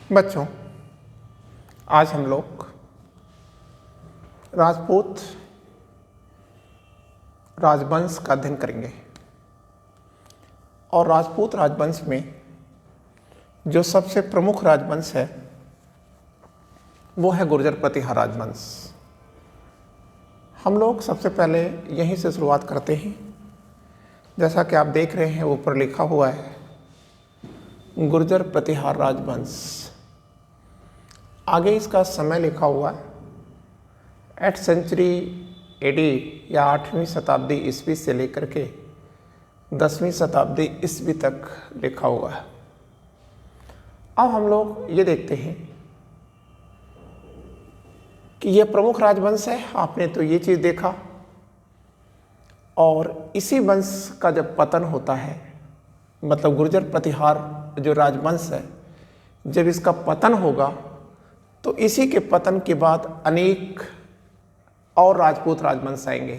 बच्चों, आज हम लोग राजपूत राजवंश का अध्ययन करेंगे और राजपूत राजवंश में जो सबसे प्रमुख राजवंश है वो है गुर्जर प्रतिहार राजवंश। हम लोग सबसे पहले यहीं से शुरुआत करते हैं। जैसा कि आप देख रहे हैं ऊपर लिखा हुआ है गुर्जर प्रतिहार राजवंश। आगे इसका समय लिखा हुआ है 8th सेंचुरी एडी या 8वीं शताब्दी ईस्वी से लेकर के 10वीं शताब्दी ईस्वी तक लिखा हुआ है। अब हम लोग ये देखते हैं कि यह प्रमुख राजवंश है। आपने तो ये चीज़ देखा, और इसी वंश का जब पतन होता है, मतलब गुर्जर प्रतिहार जो राजवंश है, जब इसका पतन होगा तो इसी के पतन के बाद अनेक और राजपूत राजवंश आएंगे।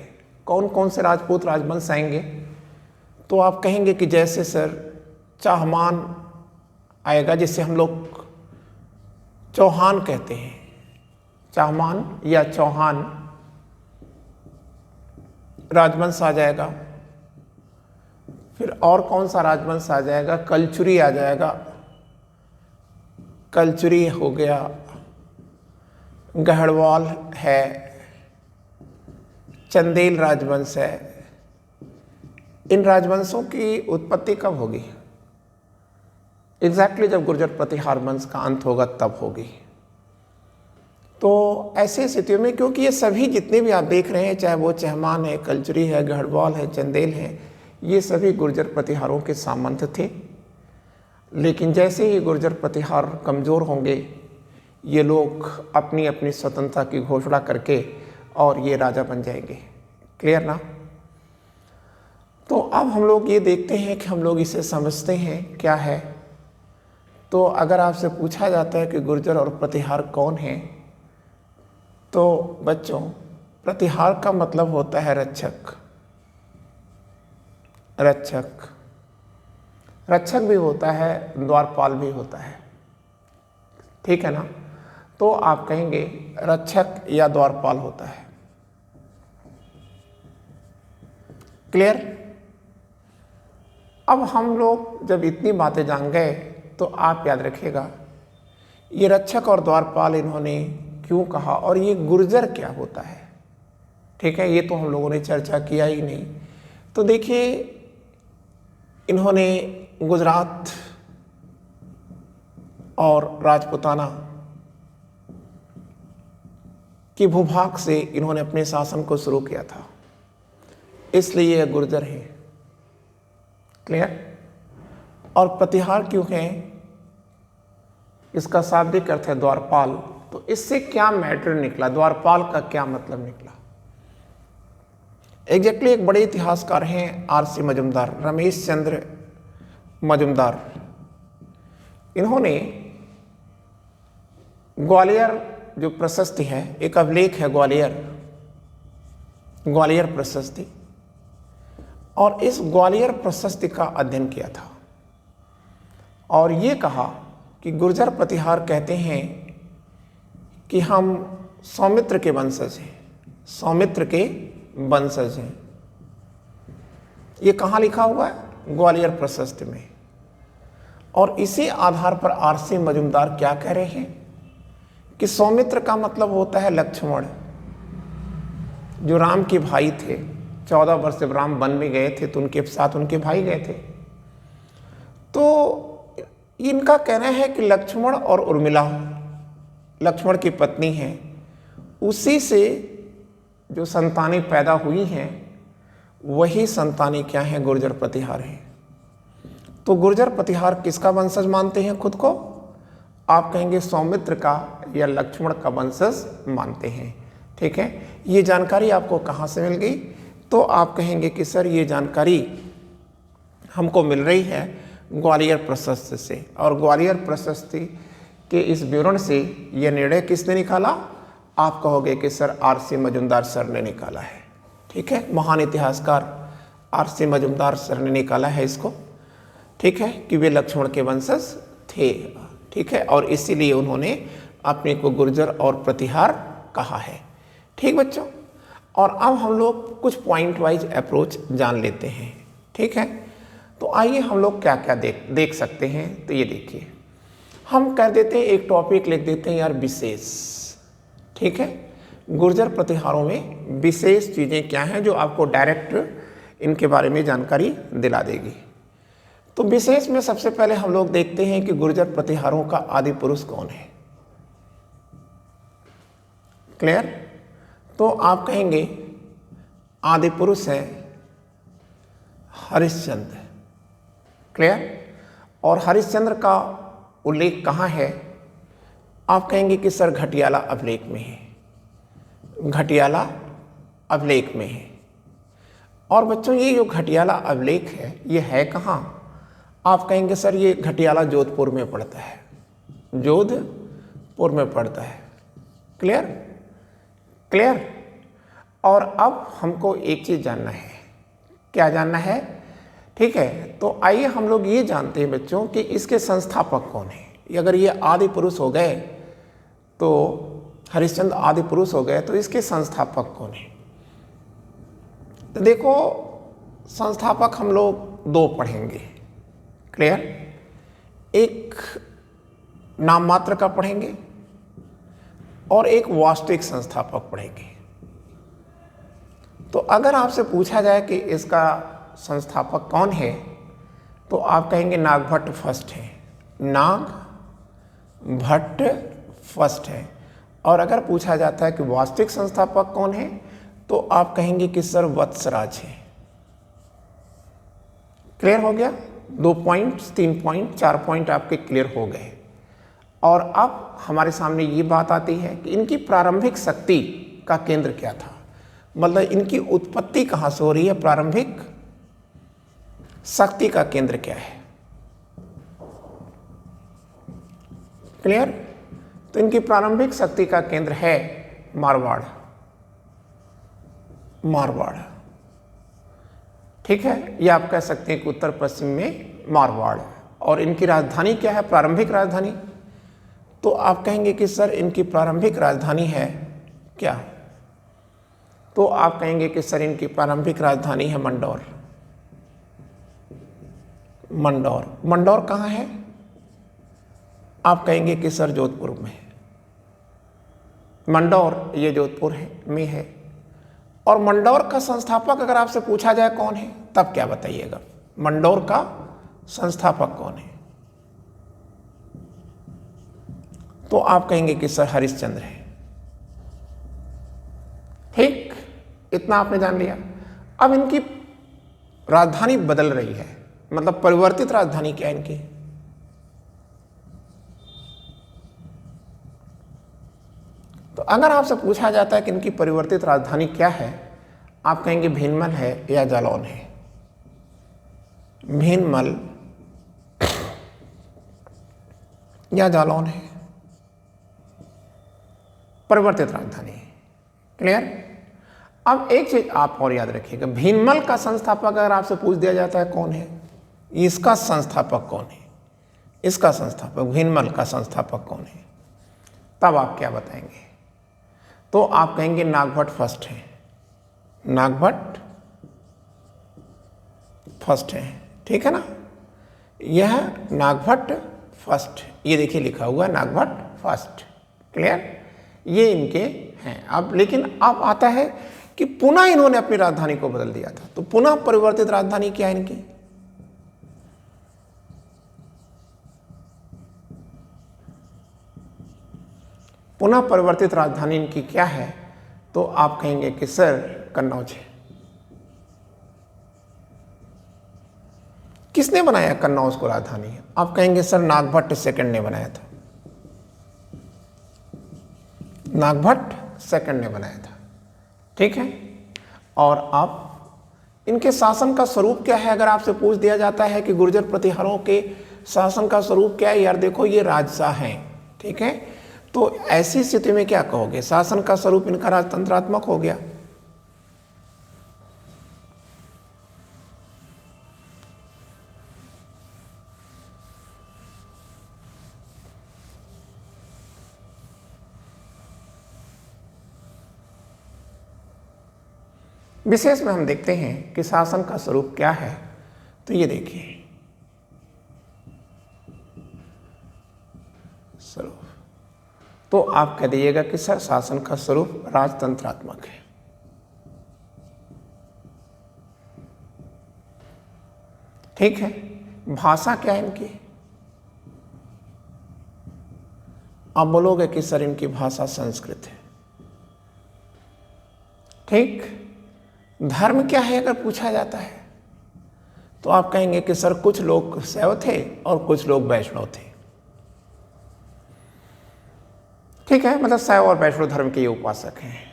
कौन कौन से राजपूत राजवंश आएंगे? तो आप कहेंगे कि जैसे सर चाहमान आएगा, जिसे हम लोग चौहान कहते हैं, चाहमान या चौहान राजवंश आ जाएगा। फिर और कौन सा राजवंश आ जाएगा? कलचुरी आ जाएगा, कलचुरी हो गया, गढ़वाल है, चंदेल राजवंश है। इन राजवंशों की उत्पत्ति कब होगी? एग्जैक्टली जब गुर्जर प्रतिहार वंश का अंत होगा तब होगी। तो ऐसी स्थितियों में, क्योंकि ये सभी जितने भी आप देख रहे हैं, चाहे वो चहमान है, कलचुरी है, गढ़वाल है, चंदेल है, ये सभी गुर्जर प्रतिहारों के सामंत थे। लेकिन जैसे ही गुर्जर प्रतिहार कमज़ोर होंगे, ये लोग अपनी अपनी स्वतंत्रता की घोषणा करके और ये राजा बन जाएंगे। क्लियर ना? तो अब हम लोग ये देखते हैं कि हम लोग इसे समझते हैं क्या है। तो अगर आपसे पूछा जाता है कि गुर्जर और प्रतिहार कौन है, तो बच्चों प्रतिहार का मतलब होता है रक्षक। रक्षक रक्षक भी होता है, द्वारपाल भी होता है। ठीक है ना? तो आप कहेंगे रक्षक या द्वारपाल होता है। क्लियर? अब हम लोग जब इतनी बातें जान गए तो आप याद रखिएगा ये रक्षक और द्वारपाल इन्होंने क्यों कहा और ये गुर्जर क्या होता है। ठीक है, ये तो हम लोगों ने चर्चा किया ही नहीं। तो देखिए, इन्होंने गुजरात और राजपूताना की भूभाग से इन्होंने अपने शासन को शुरू किया था, इसलिए ये गुर्जर हैं। क्लियर? और प्रतिहार क्यों है? इसका शाब्दिक अर्थ है द्वारपाल। तो इससे क्या मैटर निकला? द्वारपाल का क्या मतलब निकला? एग्जैक्टली एक बड़े इतिहासकार हैं आर.सी. मजूमदार, रमेश चंद्र मजूमदार। इन्होंने ग्वालियर जो प्रशस्ति है, एक अभिलेख है ग्वालियर प्रशस्ति, और इस ग्वालियर प्रशस्ति का अध्ययन किया था और ये कहा कि गुर्जर प्रतिहार कहते हैं कि हम सौमित्र के वंशज हैं, सौमित्र के वंशज हैं। ये कहाँ लिखा हुआ है? ग्वालियर प्रशस्ति में। और इसी आधार पर आर.सी. मजूमदार क्या कह रहे हैं कि सौमित्र का मतलब होता है लक्ष्मण, जो राम के भाई थे। 14 वर्ष जब राम वन में गए थे तो उनके साथ उनके भाई गए थे। तो इनका कहना है कि लक्ष्मण और उर्मिला, लक्ष्मण की पत्नी हैं, उसी से जो संतानें पैदा हुई हैं वही संतानें क्या हैं? गुर्जर प्रतिहार हैं। तो गुर्जर प्रतिहार किसका वंशज मानते हैं खुद को? आप कहेंगे सौमित्र का या लक्ष्मण का वंशज मानते हैं। ठीक है, ये जानकारी आपको कहाँ से मिल गई? तो आप कहेंगे कि सर ये जानकारी हमको मिल रही है ग्वालियर प्रशस्ति से, और ग्वालियर प्रशस्ति के इस विवरण से ये निर्णय किसने निकाला? आप कहोगे कि सर आर.सी. मजूमदार सर ने निकाला है। ठीक है, महान इतिहासकार आर.सी. मजूमदार सर ने निकाला है इसको। ठीक है, कि वे लक्ष्मण के वंशज थे। ठीक है, और इसीलिए उन्होंने अपने को गुर्जर और प्रतिहार कहा है। ठीक बच्चों, और अब हम लोग कुछ पॉइंट वाइज अप्रोच जान लेते हैं। ठीक है, तो आइए हम लोग क्या क्या देख सकते हैं। तो ये देखिए, हम कर देते हैं एक टॉपिक लिख देते हैं यार, विशेष। ठीक है, गुर्जर प्रतिहारों में विशेष चीज़ें क्या हैं जो आपको डायरेक्ट इनके बारे में जानकारी दिला देगी। तो विशेष में सबसे पहले हम लोग देखते हैं कि गुर्जर प्रतिहारों का आदि पुरुष कौन है। क्लियर? तो आप कहेंगे आदि पुरुष है हरिश्चंद्र। क्लियर? और हरिश्चंद्र का उल्लेख कहाँ है? आप कहेंगे कि सर घटियाला अभिलेख में है, घटियाला अभिलेख में है। और बच्चों ये जो घटियाला अभिलेख है ये है कहाँ? आप कहेंगे सर ये घटियाला जोधपुर में पड़ता है, जोधपुर में पड़ता है। क्लियर? क्लियर? और अब हमको एक चीज़ जानना है। क्या जानना है? ठीक है, तो आइए हम लोग ये जानते हैं बच्चों कि इसके संस्थापक कौन है। अगर ये आदि पुरुष हो गए तो हरिश्चंद्र आदि पुरुष हो गए, तो इसके संस्थापक कौन है? तो देखो, संस्थापक हम लोग दो पढ़ेंगे। क्लियर? एक नाम मात्र का पढ़ेंगे और एक वास्तविक संस्थापक पढ़ेंगे। तो अगर आपसे पूछा जाए कि इसका संस्थापक कौन है, तो आप कहेंगे नागभट्ट फर्स्ट है, नागभट्ट फर्स्ट है। और अगर पूछा जाता है कि वास्तविक संस्थापक कौन है, तो आप कहेंगे कि सर वत्सराज है। क्लियर हो गया? 2 पॉइंट, 3 पॉइंट, 4 पॉइंट आपके क्लियर हो गए। और अब हमारे सामने ये बात आती है कि इनकी प्रारंभिक शक्ति का केंद्र क्या था, मतलब इनकी उत्पत्ति कहाँ से हो रही है, प्रारंभिक शक्ति का केंद्र क्या है। क्लियर? तो इनकी प्रारंभिक शक्ति का केंद्र है मारवाड़, मारवाड़। ठीक है, ये आप कह सकते हैं कि उत्तर पश्चिम में मारवाड़। और इनकी राजधानी क्या है, प्रारंभिक राजधानी? तो आप कहेंगे कि सर इनकी प्रारंभिक राजधानी है क्या? तो आप कहेंगे कि सर इनकी प्रारंभिक राजधानी है मंडौर। मंडौर, मंडौर कहाँ है? आप कहेंगे कि सर जोधपुर में है। मंडौर ये जोधपुर में है। और मंडौर का संस्थापक अगर आपसे पूछा जाए कौन है, तब क्या बताइएगा? मंडौर का संस्थापक कौन है? तो आप कहेंगे कि सर हरिश्चंद्र है। ठीक, इतना आपने जान लिया। अब इनकी राजधानी बदल रही है, मतलब परिवर्तित राजधानी क्या है इनकी? तो अगर आपसे पूछा जाता है कि इनकी परिवर्तित राजधानी क्या है, आप कहेंगे भीनमल है या जालौन है। भीनमल या जालौन है, परिवर्तित राजधानी है। क्लियर? अब एक चीज आप और याद रखिएगा, भीनमल का संस्थापक अगर आपसे पूछ दिया जाता है कौन है, इसका संस्थापक कौन है, इसका संस्थापक, भीनमल का संस्थापक कौन है, तब आप क्या बताएंगे? तो आप कहेंगे नागभट्ट फर्स्ट है, नागभट्ट फर्स्ट है। ठीक है ना? यह नागभट्ट फर्स्ट, ये देखिए लिखा हुआ नागभट्ट फर्स्ट। क्लियर? ये इनके हैं। अब लेकिन अब आता है कि पुनः इन्होंने अपनी राजधानी को बदल दिया था, तो पुनः परिवर्तित राजधानी क्या है इनकी? पुनः परिवर्तित राजधानी इनकी क्या है? तो आप कहेंगे कि सर कन्नौज है। किसने बनाया कन्नौज को राजधानी? आप कहेंगे सर नागभट्ट सेकंड ने बनाया था, नागभट्ट सेकंड ने बनाया था। ठीक है? और आप इनके शासन का स्वरूप क्या है, अगर आपसे पूछ दिया जाता है कि गुर्जर प्रतिहारों के शासन का स्वरूप क्या है, यार देखो ये राजशाह हैं। ठीक है? तो ऐसी स्थिति में क्या कहोगे? शासन का स्वरूप इनका राजतंत्रात्मक हो गया। विशेष में हम देखते हैं कि शासन का स्वरूप क्या है। तो ये देखिए स्वरूप, तो आप कह दीजिएगा कि सर शासन का स्वरूप राजतंत्रात्मक है। ठीक है। भाषा क्या है इनकी? आप बोलोगे कि सर इनकी भाषा संस्कृत है। ठीक। धर्म क्या है अगर पूछा जाता है तो आप कहेंगे कि सर कुछ लोग शैव थे और कुछ लोग वैष्णव थे। ठीक है, मतलब शैव और वैष्णव धर्म के ये उपासक हैं।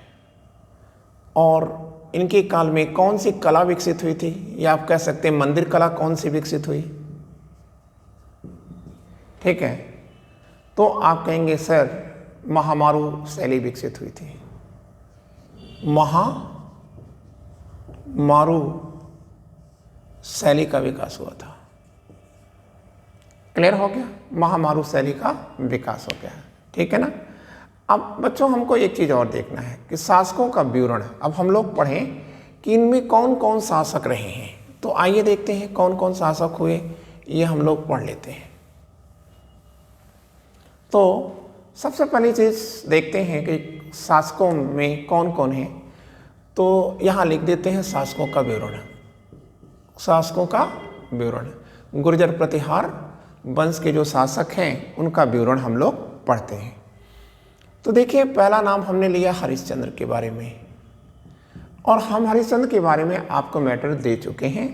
और इनके काल में कौन सी कला विकसित हुई थी, या आप कह सकते हैं मंदिर कला कौन सी विकसित हुई? ठीक है, तो आप कहेंगे सर महामारू शैली विकसित हुई थी। महामारू शैली का विकास हुआ था। क्लियर हो गया? महामारू शैली का विकास हो गया। ठीक है ना। अब बच्चों हमको एक चीज़ और देखना है कि शासकों का विवरण। अब हम लोग पढ़ें कि इनमें कौन कौन शासक रहे हैं। तो आइए देखते हैं कौन कौन शासक हुए, ये हम लोग पढ़ लेते हैं। तो सबसे पहली चीज़ देखते हैं कि शासकों में कौन कौन है। तो यहाँ लिख देते हैं शासकों का विवरण। शासकों का विवरण, गुर्जर प्रतिहार वंश के जो शासक हैं उनका विवरण हम लोग पढ़ते हैं। तो देखिए पहला नाम हमने लिया हरिश्चंद्र के बारे में, और हम हरिश्चंद्र के बारे में आपको मैटर दे चुके हैं।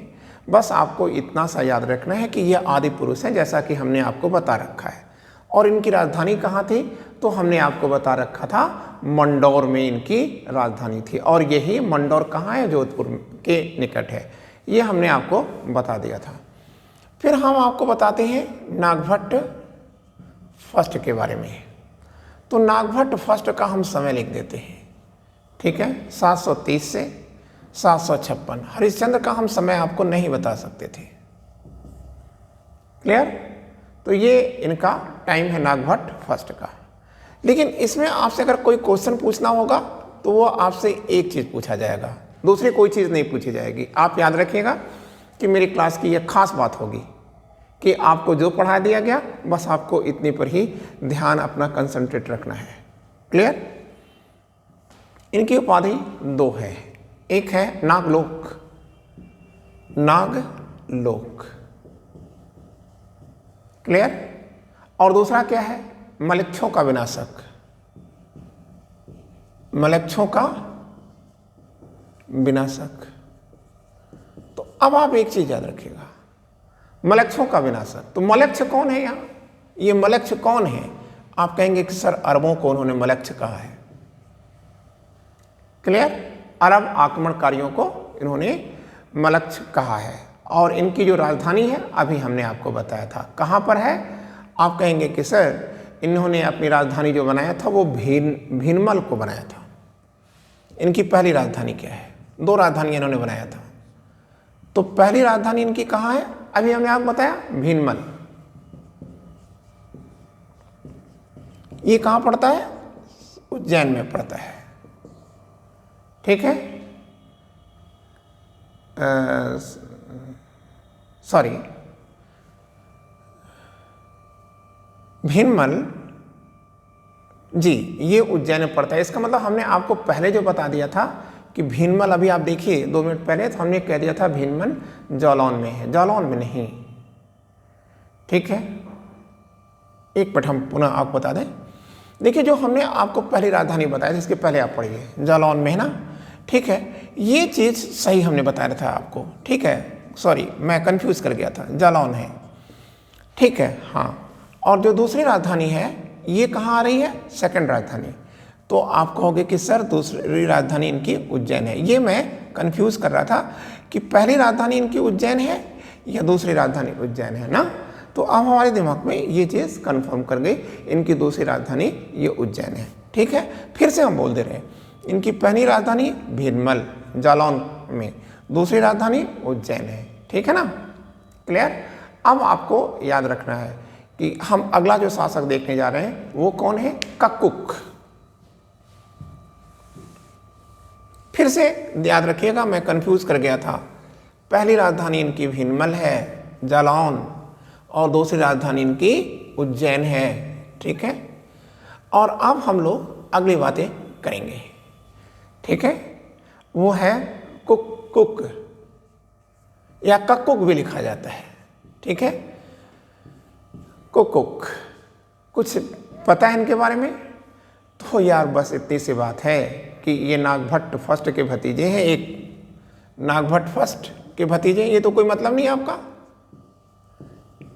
बस आपको इतना सा याद रखना है कि ये आदि पुरुष हैं, जैसा कि हमने आपको बता रखा है। और इनकी राजधानी कहाँ थी? तो हमने आपको बता रखा था मंडौर में इनकी राजधानी थी, और यही मंडौर कहाँ है? जोधपुर के निकट है। ये हमने आपको बता दिया था। फिर हम आपको बताते हैं नागभट्ट फर्स्ट के बारे में। तो नागभट्ट फर्स्ट का हम समय लिख देते हैं। ठीक है, 730 से 756। हरिश्चंद्र का हम समय आपको नहीं बता सकते थे। क्लियर? तो ये इनका टाइम है नागभट्ट फर्स्ट का। लेकिन इसमें आपसे अगर कोई क्वेश्चन पूछना होगा तो वो आपसे एक चीज़ पूछा जाएगा, दूसरी कोई चीज़ नहीं पूछी जाएगी। आप याद रखिएगा कि मेरी क्लास की ये खास बात होगी कि आपको जो पढ़ा दिया गया बस आपको इतने पर ही ध्यान अपना कंसंट्रेट रखना है। क्लियर? इनकी उपाधि दो है, एक है नागलोक, नागलोक। क्लियर? और दूसरा क्या है? मलेच्छों का विनाशक, मलेच्छों का विनाशक। तो अब आप एक चीज याद रखिएगा, मलेच्छों का विनाशक। तो मलेच्छ कौन है यहाँ? ये मलेच्छ कौन है? आप कहेंगे कि सर अरबों को उन्होंने मलेच्छ कहा है। क्लियर? अरब आक्रमणकारियों को इन्होंने मलेच्छ कहा है। और इनकी जो राजधानी है अभी हमने आपको बताया था, कहाँ पर है? आप कहेंगे कि सर इन्होंने अपनी राजधानी जो बनाया था वो भीनमल को बनाया था। इनकी पहली राजधानी क्या है? दो राजधानी इन्होंने बनाया था। तो पहली राजधानी इनकी कहाँ है? अभी हमने आपको बताया भीनमल। ये कहाँ पड़ता है? उज्जैन में पड़ता है। ठीक है, सॉरी, भीनमल जी ये उज्जैन में पड़ता है। इसका मतलब हमने आपको पहले जो बता दिया था कि भीनमल, अभी आप देखिए 2 मिनट पहले तो हमने कह दिया था भीनमल जालौन में है, जालौन में नहीं। ठीक है, एक मिनट हम पुनः आपको बता दें। देखिए जो हमने आपको पहली राजधानी बताया था, इसके पहले आप पढ़िए, जालौन में है ना। ठीक है, ये चीज़ सही हमने बताया था आपको। ठीक है, सॉरी मैं कंफ्यूज कर गया था, जालौन है। ठीक है, हाँ। और जो दूसरी राजधानी है ये कहाँ आ रही है? सेकंड राजधानी। तो आप कहोगे कि सर दूसरी राजधानी इनकी उज्जैन है। ये मैं कंफ्यूज कर रहा था कि पहली राजधानी इनकी उज्जैन है या दूसरी राजधानी उज्जैन है ना। तो अब हमारे दिमाग में ये चीज़ कंफर्म कर गई, इनकी दूसरी राजधानी ये उज्जैन है। ठीक है, फिर से हम बोल दे रहे हैं, इनकी पहली राजधानी भीनमल जालौन में, दूसरी राजधानी उज्जैन है। ठीक है ना, क्लियर? अब आपको याद रखना है कि हम अगला जो शासक देखने जा रहे हैं वो कौन है? कक्कुक। फिर से याद रखिएगा, मैं कंफ्यूज कर गया था। पहली राजधानी इनकी भीनमल है, जालौन, और दूसरी राजधानी इनकी उज्जैन है। ठीक है, और अब हम लोग अगली बातें करेंगे। ठीक है, वो है कुक या कक्कुक भी लिखा जाता है। ठीक है, कुक कुछ पता है इनके बारे में? तो यार बस इतनी सी बात है कि ये नागभट्ट फर्स्ट के भतीजे हैं। एक नागभट्ट फर्स्ट के भतीजे, ये तो कोई मतलब नहीं है आपका,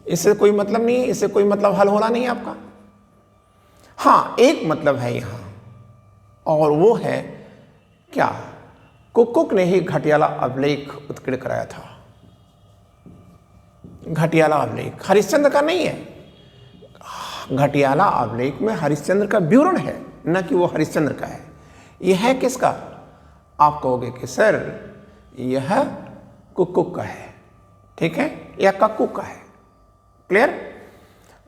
इससे कोई मतलब नहीं है, इससे कोई मतलब हल होना नहीं है आपका। हाँ, एक मतलब है यहां, और वो है क्या? कुक ने ही घटियाला अभिलेख उत्कीर्ण कराया था। घटियाला अभिलेख हरिश्चंद्र का नहीं है। घटियाला अभिलेख में हरिश्चंद्र का विवरण है, न कि वो हरिश्चंद्र का है। यह है किसका? आप कहोगे कि सर यह कुक का है। ठीक है, या कक्कू का है। क्लियर?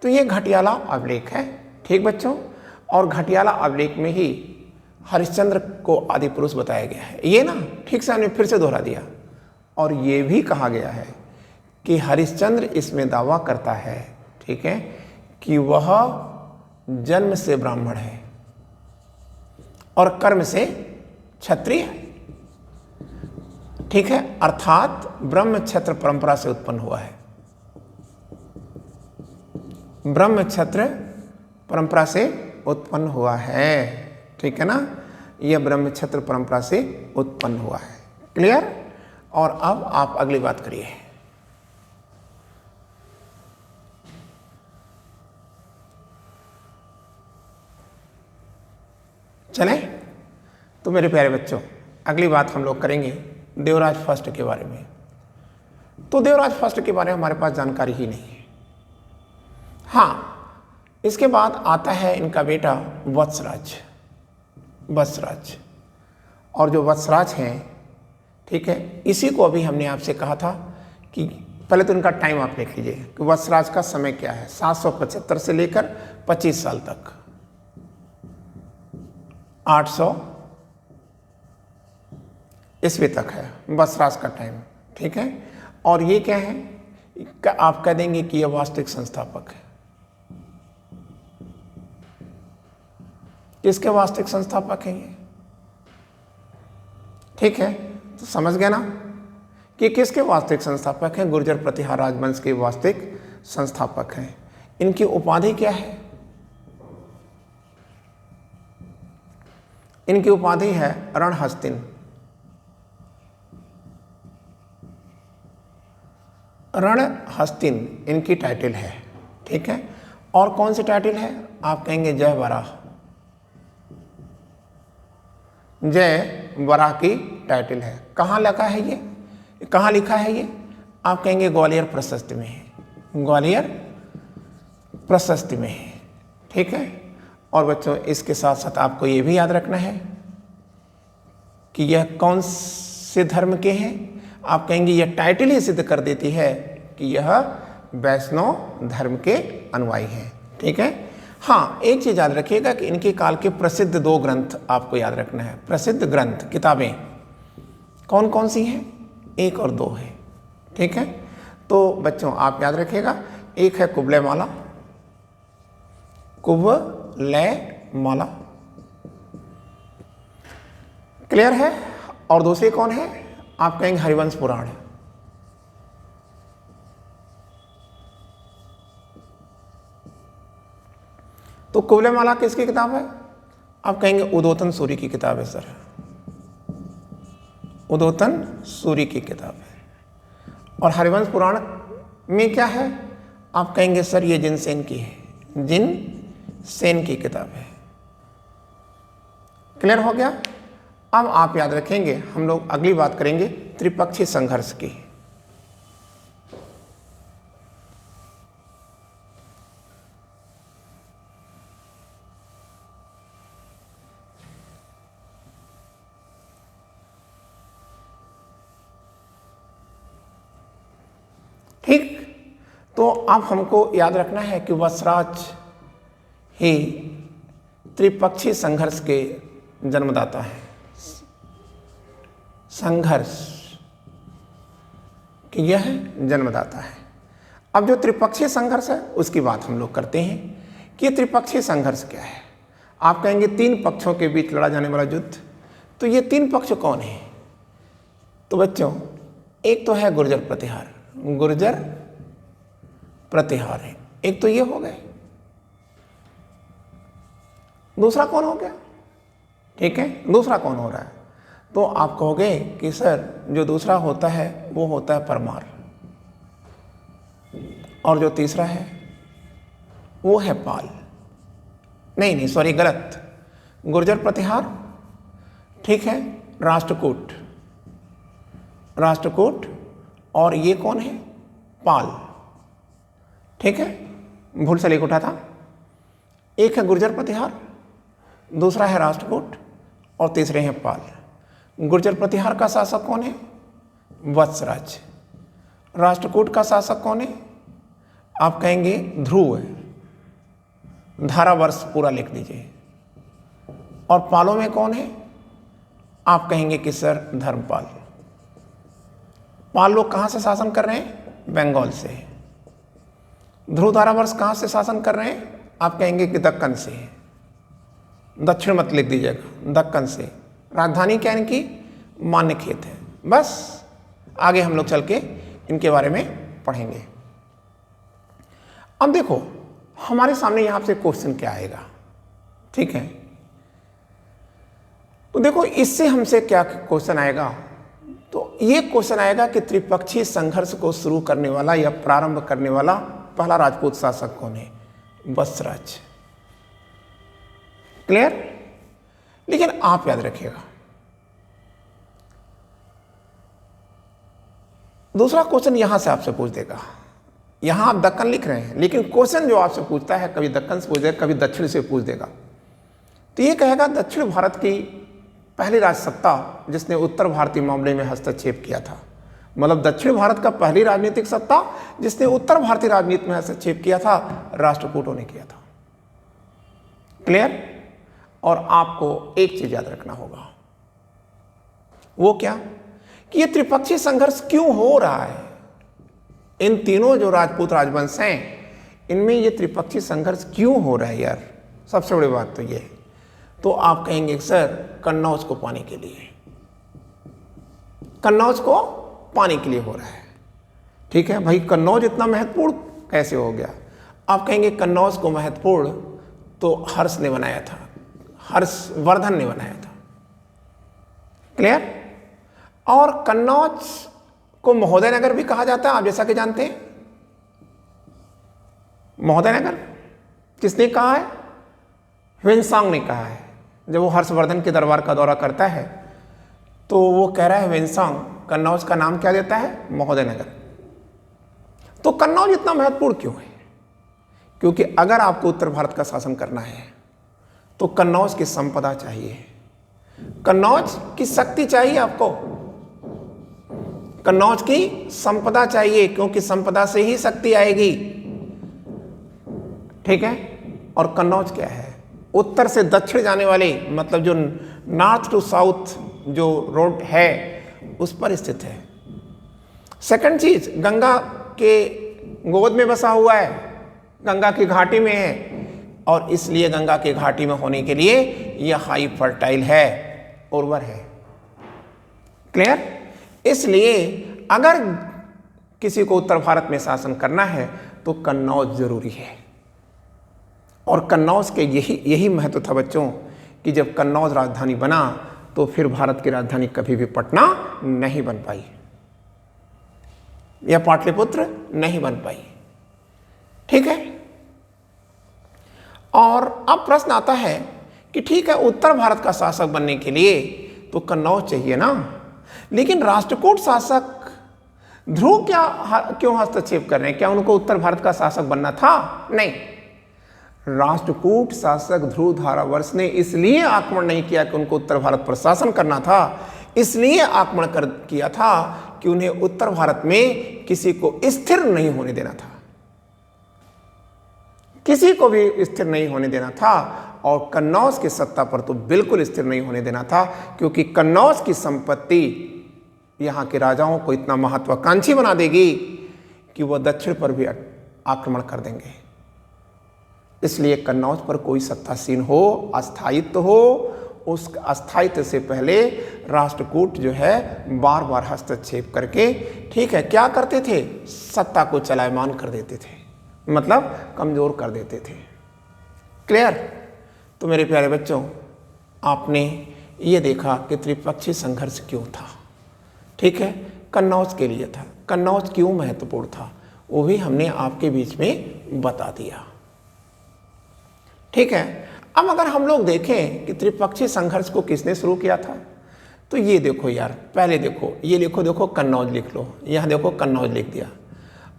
तो ये घटियाला अभिलेख है। ठीक बच्चों, और घटियाला अभिलेख में ही हरिश्चंद्र को आदि पुरुष बताया गया है। ये ना ठीक से हमने फिर से दोहरा दिया। और ये भी कहा गया है कि हरिश्चंद्र इसमें दावा करता है, ठीक है, कि वह जन्म से ब्राह्मण है और कर्म से क्षत्रिय है। ठीक है, अर्थात ब्रह्म क्षत्र परंपरा से उत्पन्न हुआ है। ब्रह्म क्षत्र परंपरा से उत्पन्न हुआ है। ठीक है ना, यह ब्रह्म क्षत्र परंपरा से उत्पन्न हुआ है। क्लियर? और अब आप अगली बात करिए। चलें? तो मेरे प्यारे बच्चों, अगली बात हम लोग करेंगे देवराज फर्स्ट के बारे में। तो देवराज फर्स्ट के बारे में हमारे पास जानकारी ही नहीं है। हाँ, इसके बाद आता है इनका बेटा वत्सराज। वत्सराज, और जो वत्सराज हैं, ठीक है, इसी को अभी हमने आपसे कहा था कि पहले तो इनका टाइम आप लिख लीजिए कि वत्सराज का समय क्या है। 775 से लेकर 25 साल तक, 800 ईस्वी तक है वत्सराज का टाइम। ठीक है, और ये क्या है? आप कह देंगे कि यह वास्तविक संस्थापक है। किसके वास्तविक संस्थापक हैं ये? ठीक है, तो समझ गए ना कि किसके वास्तविक संस्थापक हैं? गुर्जर प्रतिहार राजवंश के वास्तविक संस्थापक हैं। इनकी उपाधि क्या है? इनकी उपाधि है रणहस्तिन। रणहस्तिन इनकी टाइटल है। ठीक है, और कौन सी टाइटल है? आप कहेंगे जय वराह। जय वराह की टाइटल है। कहाँ लिखा है ये? कहाँ लिखा है ये? आप कहेंगे ग्वालियर प्रशस्ति में है। ग्वालियर प्रशस्ति में है। ठीक है, और बच्चों इसके साथ साथ आपको ये भी याद रखना है कि यह कौन से धर्म के हैं। आप कहेंगे यह टाइटल ही सिद्ध कर देती है कि यह वैष्णव धर्म के अनुयायी हैं। ठीक है, हाँ, एक चीज याद रखिएगा कि इनके काल के प्रसिद्ध 2 ग्रंथ आपको याद रखना है। प्रसिद्ध ग्रंथ किताबें कौन कौन सी हैं? 1 और 2 है। ठीक है, तो बच्चों आप याद रखिएगा, एक है कुबलय माला, कुबलय माला। क्लियर है? और दूसरी कौन है? आप कहेंगे हरिवंश पुराण। तो कुबलय माला किसकी किताब है? आप कहेंगे उदोतन सूरी की किताब है सर। उदोतन सूरी की किताब है। और हरिवंश पुराण में क्या है? आप कहेंगे सर ये जिनसेन की है। जिनसेन की किताब है। क्लियर हो गया? अब आप याद रखेंगे, हम लोग अगली बात करेंगे त्रिपक्षीय संघर्ष की। ठीक, तो अब हमको याद रखना है कि वत्सराज ही त्रिपक्षीय संघर्ष के जन्मदाता है। संघर्ष कि यह जन्मदाता है। अब जो त्रिपक्षीय संघर्ष है उसकी बात हम लोग करते हैं कि ये त्रिपक्षीय संघर्ष क्या है। आप कहेंगे तीन पक्षों के बीच लड़ा जाने वाला युद्ध, तो ये तीन पक्ष कौन है? तो बच्चों, एक तो है गुर्जर प्रतिहार, गुर्जर प्रतिहार है, एक तो ये हो गए। दूसरा कौन हो गया? ठीक है, दूसरा कौन हो रहा है? तो आप कहोगे कि सर जो दूसरा होता है वो होता है परमार, और जो तीसरा है वो है पाल। नहीं, सॉरी, गलत। गुर्जर प्रतिहार, ठीक है, राष्ट्रकूट, राष्ट्रकूट, और ये कौन है? पाल। ठीक है, भूल से लेकर उठा था। एक है गुर्जर प्रतिहार, दूसरा है राष्ट्रकूट, और तीसरे हैं पाल। गुर्जर प्रतिहार का शासक कौन है? वत्सराज। राष्ट्रकूट का शासक कौन है? आप कहेंगे ध्रुव है, धारावर्ष पूरा लिख दीजिए। और पालों में कौन है? आप कहेंगे कि सर धर्मपाल। पाल लोग कहां से शासन कर रहे हैं? बंगाल से। ध्रुव धारावर्ष कहां से शासन कर रहे हैं? आप कहेंगे कि दक्कन से। दक्षिण मत लिख दीजिएगा, दक्कन से। राजधानी क्या इनकी? मान्यखेत है। बस आगे हम लोग चल के इनके बारे में पढ़ेंगे। अब देखो हमारे सामने यहां से क्वेश्चन क्या आएगा, ठीक है? तो देखो इससे हमसे क्या क्वेश्चन आएगा, तो ये क्वेश्चन आएगा कि त्रिपक्षीय संघर्ष को शुरू करने वाला या प्रारंभ करने वाला पहला राजपूत शासक कौन है? वत्सराज। क्लियर? लेकिन आप याद रखिएगा, दूसरा क्वेश्चन यहां से आपसे पूछ देगा। यहां आप दक्कन लिख रहे हैं, लेकिन क्वेश्चन जो आपसे पूछता है कभी दक्कन से पूछ देगा, कभी दक्षिण से पूछ देगा। तो ये कहेगा दक्षिण भारत की पहली राजसत्ता जिसने उत्तर भारतीय मामले में हस्तक्षेप किया था, मतलब दक्षिण भारत का पहली राजनीतिक सत्ता जिसने उत्तर भारतीय राजनीति में हस्तक्षेप किया था, राष्ट्रकूटों ने किया था। क्लियर? और आपको एक चीज याद रखना होगा, वो क्या कि ये त्रिपक्षीय संघर्ष क्यों हो रहा है। इन तीनों जो राजपूत राजवंश हैं इनमें ये त्रिपक्षीय संघर्ष क्यों हो रहा है यार, सबसे बड़ी बात तो ये है। तो आप कहेंगे सर कन्नौज को पाने के लिए, कन्नौज को पाने के लिए हो रहा है। ठीक है भाई, कन्नौज इतना महत्वपूर्ण कैसे हो गया? आप कहेंगे कन्नौज को महत्वपूर्ण तो हर्ष ने बनाया था, हर्षवर्धन ने बनाया था। क्लियर? और कन्नौज को महोदय नगर भी कहा जाता है, आप जैसा कि जानते हैं। महोदय नगर किसने कहा है? ह्वेनसांग ने कहा है। जब वो हर्षवर्धन के दरबार का दौरा करता है तो वो कह रहा है ह्वेनसांग कन्नौज का नाम क्या देता है? महोदय नगर। तो कन्नौज इतना महत्वपूर्ण क्यों है? क्योंकि अगर आपको उत्तर भारत का शासन करना है तो कन्नौज की संपदा चाहिए, कन्नौज की शक्ति चाहिए आपको, कन्नौज की संपदा चाहिए, क्योंकि संपदा से ही शक्ति आएगी। ठीक है? और कन्नौज क्या है? उत्तर से दक्षिण जाने वाले, मतलब जो नॉर्थ टू साउथ जो रोड है उस पर स्थित है। सेकंड चीज, गंगा के गोद में बसा हुआ है, गंगा की घाटी में है, और इसलिए गंगा की घाटी में होने के लिए यह हाई फर्टाइल है, उर्वर है। क्लियर? इसलिए अगर किसी को उत्तर भारत में शासन करना है तो कन्नौज जरूरी है। और कन्नौज के यही महत्व था बच्चों कि जब कन्नौज राजधानी बना तो फिर भारत की राजधानी कभी भी पटना नहीं बन पाई या पाटलिपुत्र नहीं बन पाई। ठीक है? और अब प्रश्न आता है कि ठीक है, उत्तर भारत का शासक बनने के लिए तो कन्नौज चाहिए ना, लेकिन राष्ट्रकूट शासक ध्रुव क्यों हस्तक्षेप कर रहे हैं? क्या उनको उत्तर भारत का शासक बनना था? नहीं, राष्ट्रकूट शासक ध्रुव धारावर्ष ने इसलिए आक्रमण नहीं किया कि उनको उत्तर भारत पर शासन करना था, इसलिए आक्रमण किया था कि उन्हें उत्तर भारत में किसी को स्थिर नहीं होने देना था, किसी को भी स्थिर नहीं होने देना था, और कन्नौज की सत्ता पर तो बिल्कुल स्थिर नहीं होने देना था, क्योंकि कन्नौज की संपत्ति यहाँ के राजाओं को इतना महत्वाकांक्षी बना देगी कि वह दक्षिण पर भी आक्रमण कर देंगे। इसलिए कन्नौज पर कोई सत्तासीन हो, अस्थायित्व हो, उस अस्थायित्व से पहले राष्ट्रकूट जो है बार बार हस्तक्षेप करके, ठीक है, क्या करते थे, सत्ता को चलायमान कर देते थे, मतलब कमजोर कर देते थे। क्लियर? तो मेरे प्यारे बच्चों, आपने ये देखा कि त्रिपक्षीय संघर्ष क्यों था। ठीक है, कन्नौज के लिए था। कन्नौज क्यों महत्वपूर्ण था वो भी हमने आपके बीच में बता दिया। ठीक है, अब अगर हम लोग देखें कि त्रिपक्षीय संघर्ष को किसने शुरू किया था, तो ये देखो यार, पहले देखो, ये लिखो, देखो कन्नौज लिख लो, यहाँ देखो कन्नौज लिख दिया।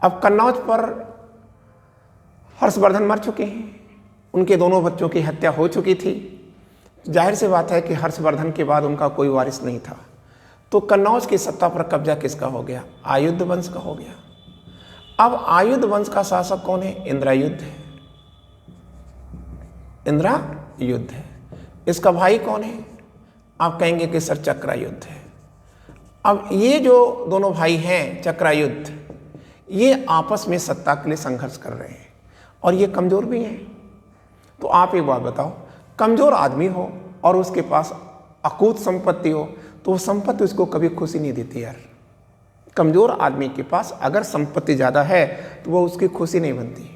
अब कन्नौज पर हर्षवर्धन मर चुके हैं, उनके दोनों बच्चों की हत्या हो चुकी थी। जाहिर सी बात है कि हर्षवर्धन के बाद उनका कोई वारिस नहीं था। तो कन्नौज की सत्ता पर कब्जा किसका हो गया, आयुध वंश का हो गया। अब आयुध वंश का शासक कौन है, इंद्रायुध है। इंद्रायुध है। इसका भाई कौन है, आप कहेंगे कि सर चक्रायुध है। अब ये जो दोनों भाई हैं चक्रायुध, ये आपस में सत्ता के लिए संघर्ष कर रहे हैं और ये कमजोर भी हैं। तो आप एक बात बताओ, कमजोर आदमी हो और उसके पास अकूत संपत्ति हो तो वो संपत्ति उसको कभी खुशी नहीं देती यार। कमजोर आदमी के पास अगर संपत्ति ज़्यादा है तो वो उसकी खुशी नहीं बनती,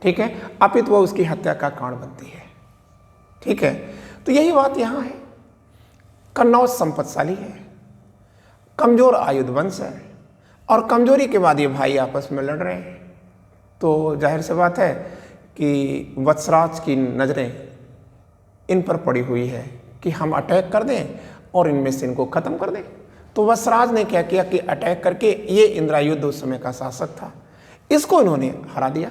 ठीक है, अपितु वो उसकी हत्या का कारण बनती है। ठीक है, तो यही बात यहाँ है। कन्नौज संपत्तिशाली है, कमजोर आयुध वंश है और कमजोरी के बाद ये भाई आपस में लड़ रहे हैं। तो जाहिर सी बात है कि वत्सराज की नज़रें इन पर पड़ी हुई है कि हम अटैक कर दें और इनमें से इनको ख़त्म कर दें। तो वत्सराज ने क्या किया कि अटैक करके, ये इंद्रायुध उस समय का शासक था, इसको इन्होंने हरा दिया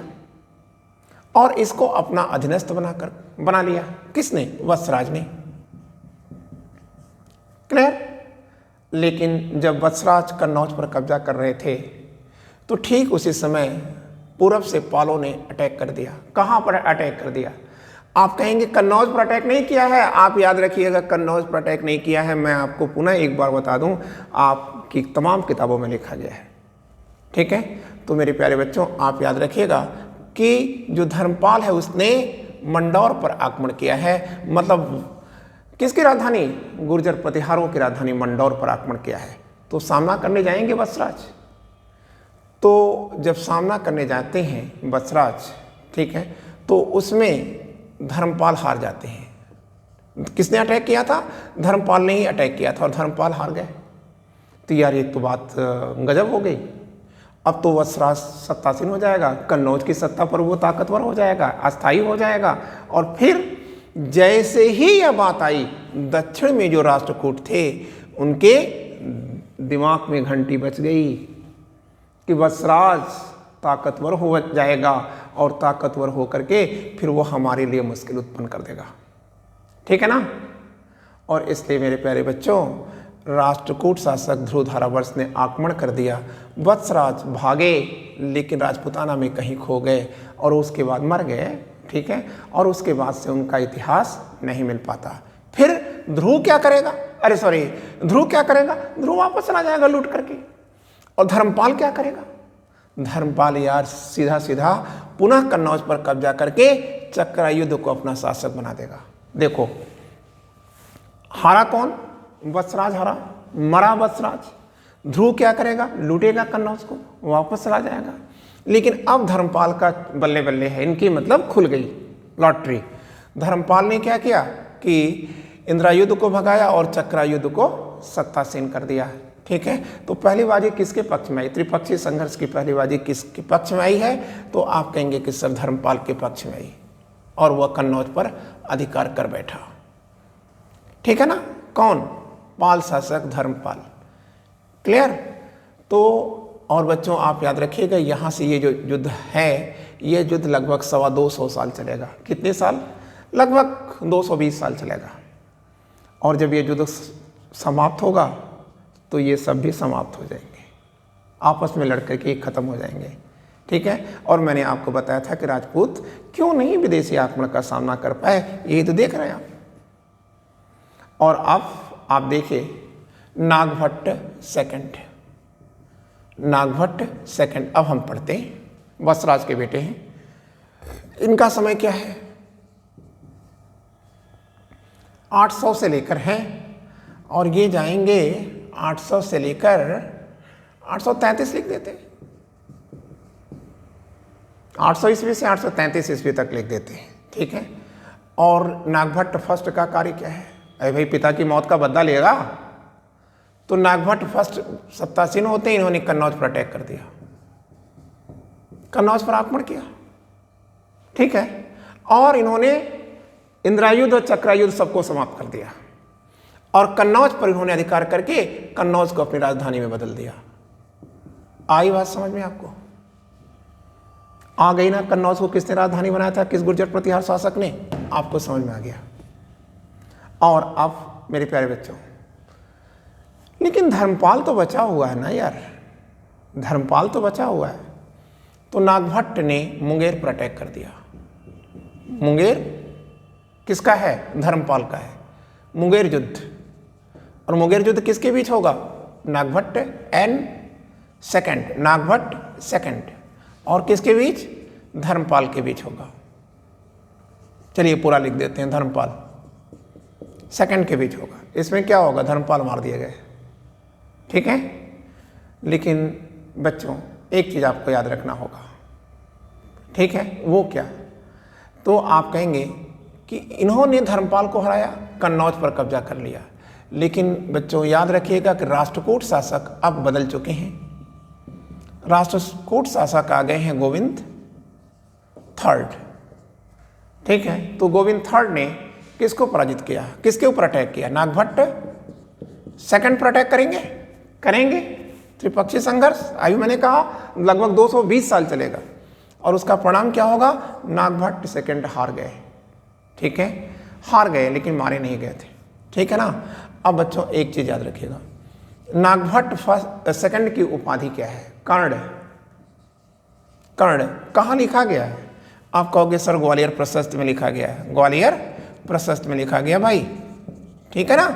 और इसको अपना अधीनस्थ बना लिया। किसने, वत्सराज ने। क्लियर? लेकिन जब वत्सराज कन्नौज पर कब्जा कर रहे थे तो ठीक उसी समय पूरब से पालों ने अटैक कर दिया। कहाँ पर अटैक कर दिया? आप कहेंगे कन्नौज पर अटैक नहीं किया है। आप याद रखिएगा, कन्नौज पर अटैक नहीं किया है। मैं आपको पुनः एक बार बता दूं, आपकी तमाम किताबों में लिखा गया है। ठीक है, तो मेरे प्यारे बच्चों, आप याद रखिएगा कि जो धर्मपाल है उसने मंडौर पर आक्रमण किया है। मतलब किसकी राजधानी, गुर्जर प्रतिहारों की राजधानी मंडौर पर आक्रमण किया है। तो सामना करने जाएंगे वत्सराज। तो जब सामना करने जाते हैं वत्सराज, ठीक है, तो उसमें धर्मपाल हार जाते हैं। किसने अटैक किया था? धर्मपाल ने ही अटैक किया था और धर्मपाल हार गए। तो यार ये तो बात गजब हो गई। अब तो वत्सराज सत्तासीन हो जाएगा, कन्नौज की सत्ता पर वो ताकतवर हो जाएगा, अस्थायी हो जाएगा। और फिर जैसे ही यह बात आई, दक्षिण में जो राष्ट्रकूट थे उनके दिमाग में घंटी बज गई कि वत्सराज ताकतवर हो जाएगा और ताकतवर होकर के फिर वो हमारे लिए मुश्किल उत्पन्न कर देगा। ठीक है ना? और इसलिए मेरे प्यारे बच्चों, राष्ट्रकूट शासक ध्रुवधारावर्ष ने आक्रमण कर दिया। वत्सराज भागे लेकिन राजपुताना में कहीं खो गए और उसके बाद मर गए। ठीक है, और उसके बाद से उनका इतिहास नहीं मिल पाता। फिर ध्रुव क्या करेगा? ध्रुव क्या करेगा? ध्रुव वापस चला जाएगा लूट करके। और धर्मपाल क्या करेगा? धर्मपाल यार सीधा सीधा पुनः कन्नौज पर कब्जा करके चक्रायुध को अपना शासक बना देगा। देखो, हारा कौन? वत्सराज हारा, मरा वत्सराज। ध्रुव क्या करेगा? लूटेगा कन्नौज को, वापस चला जाएगा। लेकिन अब धर्मपाल का बल्ले बल्ले है, इनकी मतलब खुल गई लॉटरी। धर्मपाल ने क्या किया कि इंद्रायुध को भगाया और चक्रायुध को सत्तासीन कर दिया। ठीक है, तो पहली बाजी किसके पक्ष में आई? त्रिपक्षीय संघर्ष की पहली बाजी किसके पक्ष में आई है? तो आप कहेंगे कि सर धर्मपाल के पक्ष में आई और वह कन्नौज पर अधिकार कर बैठा। ठीक है ना? कौन? पाल शासक धर्मपाल। क्लियर? तो और बच्चों आप याद रखिएगा, यहाँ से ये जो युद्ध है, ये युद्ध लगभग 225 साल चलेगा। कितने साल? लगभग 220 साल चलेगा। और जब ये युद्ध समाप्त होगा तो ये सब भी समाप्त हो जाएंगे, आपस में लड़ करके खत्म हो जाएंगे। ठीक है, और मैंने आपको बताया था कि राजपूत क्यों नहीं विदेशी आक्रमण का सामना कर पाए, यही तो देख रहे हैं आप। और अब आप देखिए, नागभट्ट सेकंड। नागभट्ट सेकंड। अब हम पढ़ते हैं, वत्सराज के बेटे हैं। इनका समय क्या है? 800 से लेकर है, और ये जाएंगे 800 से लेकर 833 लिख देते हैं। 800 ईस्वी से 833 ईस्वी तक लिख देते हैं, ठीक है। और नागभट्ट फर्स्ट का कार्य क्या है? अरे भाई, पिता की मौत का बदला लेगा, तो नागभट्ट फर्स्ट सत्तासीन होते हैं, इन्होंने कन्नौज पर अटैक कर दिया, कन्नौज पर आक्रमण किया, ठीक है। और इन्होंने इंद्रायुध और चक्रायुध सबको समाप्त कर दिया, और कन्नौज पर इन्होंने अधिकार करके कन्नौज को अपनी राजधानी में बदल दिया। आई बात समझ में आपको? आ गई ना? कन्नौज को किसने राजधानी बनाया था? किस गुर्जर प्रतिहार शासक ने? आपको समझ में आ गया। और अब मेरे प्यारे बच्चों, लेकिन धर्मपाल तो बचा हुआ है ना यार, धर्मपाल तो बचा हुआ है। तो नागभट्ट ने मुंगेर पर अटैक कर दिया। मुंगेर किसका है? धर्मपाल का है। मुंगेर युद्ध, और मुंगेर युद्ध किसके बीच होगा? Nagabhata and second, Nagabhata second, और किसके बीच? धर्मपाल के बीच होगा। चलिए पूरा लिख देते हैं, धर्मपाल सेकंड के बीच होगा। इसमें क्या होगा? धर्मपाल मार दिए गए, ठीक है। लेकिन बच्चों, एक चीज आपको याद रखना होगा, ठीक है। वो क्या? तो आप कहेंगे कि इन्होंने धर्मपाल को हराया, कन्नौज पर कब्जा कर लिया, लेकिन बच्चों याद रखिएगा कि राष्ट्रकूट शासक अब बदल चुके हैं। राष्ट्रकूट शासक आ गए हैं गोविंद थर्ड, ठीक है। तो गोविंद थर्ड ने किसको पराजित किया? किसके ऊपर अटैक किया? नागभट्ट सेकंड पर अटैक करेंगे, करेंगे। त्रिपक्षीय संघर्ष, अभी मैंने कहा लगभग 220 साल चलेगा, और उसका परिणाम क्या होगा? नागभट्ट सेकंड हार गए, ठीक है। हार गए, लेकिन मारे नहीं गए थे, ठीक है ना। अब बच्चों एक चीज याद रखिएगा, नागभट्ट फर्स्ट सेकंड की उपाधि क्या है? कर्ण। कर्ण कहाँ लिखा गया है? आप कहोगे सर ग्वालियर प्रशस्त में लिखा गया है। ग्वालियर प्रशस्त में लिखा गया भाई, ठीक है ना।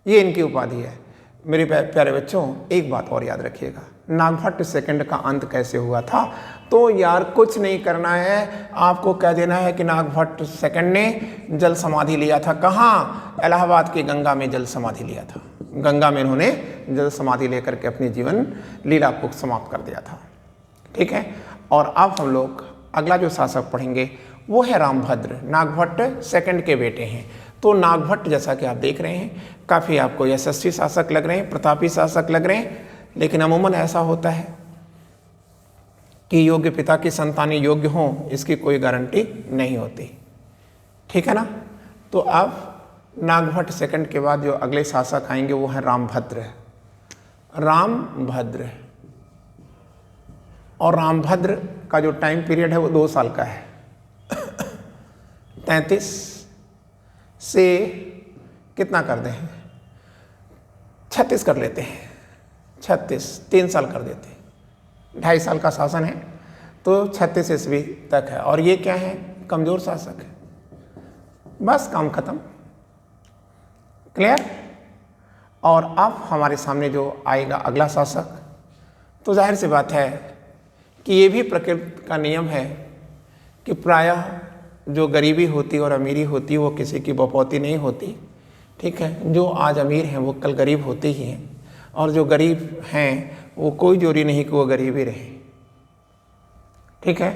ये इनकी उपाधि है। मेरे प्यारे बच्चों, एक बात और याद रखिएगा, नागभट्ट सेकंड का अंत कैसे हुआ था? तो यार कुछ नहीं करना है, आपको कह देना है कि नागभट्ट सेकंड ने जल समाधि लिया था। कहाँ? इलाहाबाद की गंगा में जल समाधि लिया था। गंगा में इन्होंने जल समाधि लेकर के अपनी जीवन लीला को समाप्त कर दिया था, ठीक है। और अब हम लोग अगला जो शासक पढ़ेंगे वो है रामभद्र। नागभट्ट सेकंड के बेटे हैं। तो नागभट्ट जैसा कि आप देख रहे हैं, काफ़ी आपको यशस्वी शासक लग रहे हैं, प्रतापी शासक लग रहे हैं, लेकिन अमूमन ऐसा होता है कि योग्य पिता की संतानें योग्य हों, इसकी कोई गारंटी नहीं होती, ठीक है ना। तो अब नागभट्ट सेकंड के बाद जो अगले शासक आएंगे वो है रामभद्र। रामभद्र, और रामभद्र का जो टाइम पीरियड है वो 2 साल का है। 33 से कितना कर दें? 36 कर लेते हैं। 36 3 साल कर देते हैं, 2.5 साल का शासन है, तो 36 ईस्वी तक है। और ये क्या है? कमजोर शासक है। बस काम खत्म, क्लियर। और अब हमारे सामने जो आएगा अगला शासक, तो जाहिर सी बात है कि ये भी प्रकृति का नियम है कि प्रायः जो गरीबी होती और अमीरी होती वो किसी की बपौती नहीं होती, ठीक है। जो आज अमीर हैं वो कल गरीब होते ही हैं, और जो गरीब हैं वो कोई जोरी नहीं कि वो गरीब ही रहे, ठीक है।